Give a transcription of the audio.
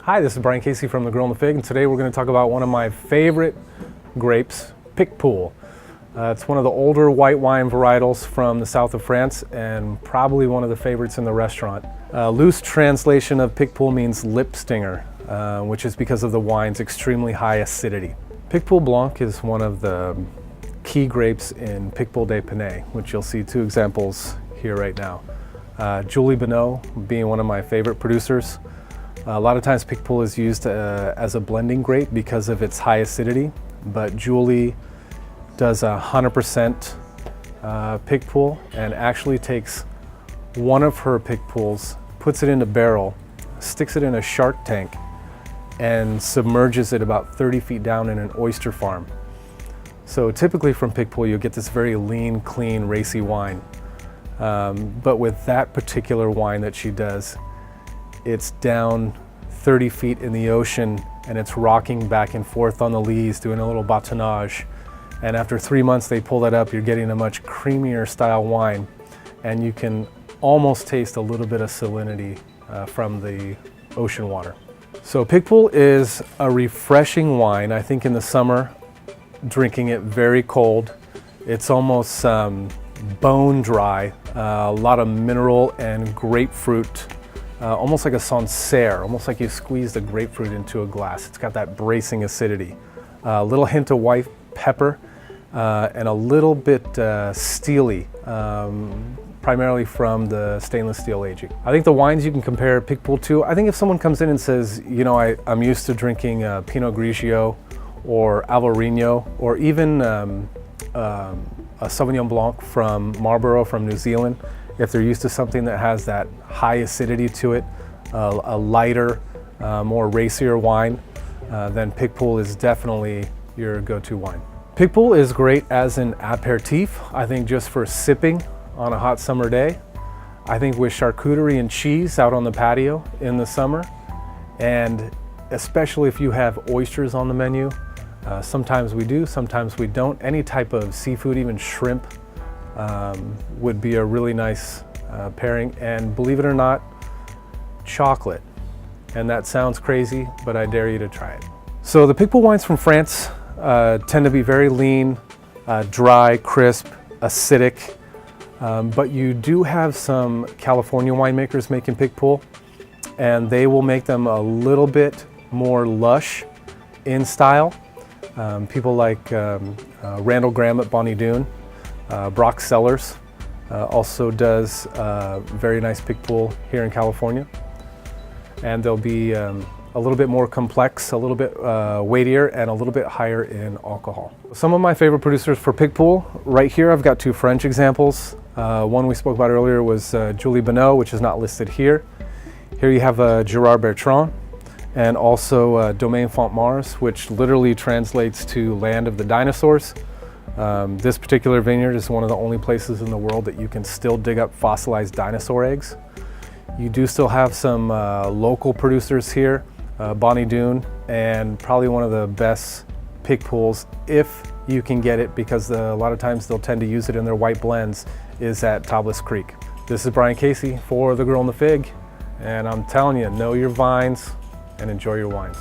Hi, this is Brian Casey from The Girl and the Fig, and today we're going to talk about one of my favorite grapes, picpoul. It's one of the older white wine varietals from the south of France and probably one of the favorites in the restaurant. Loose translation of picpoul means lip stinger, which is because of the wine's extremely high acidity. Picpoul Blanc is one of the key grapes in Picpoul de Pinet, which you'll see two examples here right now. Julie Bonneau being one of my favorite producers. A lot of times picpoul is used as a blending grape because of its high acidity, but Julie does 100% picpoul and actually takes one of her picpouls, puts it in a barrel, sticks it in a shark tank, and submerges it about 30 feet down in an oyster farm. So typically from picpoul you'll get this very lean, clean, racy wine. But with that particular wine that she does, it's down 30 feet in the ocean and it's rocking back and forth on the lees, doing a little bâtonnage. And after 3 months they pull that up, you're getting a much creamier style wine, and you can almost taste a little bit of salinity from the ocean water. So picpoul is a refreshing wine. I think in the summer, drinking it very cold, it's almost bone dry, a lot of mineral and grapefruit, almost like a Sancerre, almost like you squeezed a grapefruit into a glass. It's got that bracing acidity. A little hint of white pepper and a little bit steely, primarily from the stainless steel aging. I think the wines you can compare picpoul to, I think if someone comes in and says, you know, I'm used to drinking Pinot Grigio or Alvarinho, or even a Sauvignon Blanc from Marlborough from New Zealand, if they're used to something that has that high acidity to it, a lighter, more racier wine, then picpoul is definitely your go-to wine. Picpoul is great as an aperitif, I think, just for sipping on a hot summer day. I think with charcuterie and cheese out on the patio in the summer, and especially if you have oysters on the menu. Sometimes we do, sometimes we don't. Any type of seafood, even shrimp, would be a really nice pairing. And believe it or not, chocolate. And that sounds crazy, but I dare you to try it. So the picpoul wines from France tend to be very lean, dry, crisp, acidic, but you do have some California winemakers making picpoul, and they will make them a little bit more lush in style. People like Randall Graham at Bonnie Doon, Brock Sellers also does very nice picpoul here in California, and they'll be a little bit more complex, a little bit weightier, and a little bit higher in alcohol. Some of my favorite producers for picpoul, right here I've got two French examples. One we spoke about earlier was Julie Bonneau, which is not listed here. Here you have Gerard Bertrand, and also Domaine Font-Mars, which literally translates to land of the dinosaurs. This particular vineyard is one of the only places in the world that you can still dig up fossilized dinosaur eggs. You do still have some local producers here, Bonnie Doon, and probably one of the best picpouls, if you can get it, because a lot of times they'll tend to use it in their white blends, is at Tablas Creek. This is Brian Casey for The Girl and the Fig, and I'm telling you, know your vines and enjoy your wines.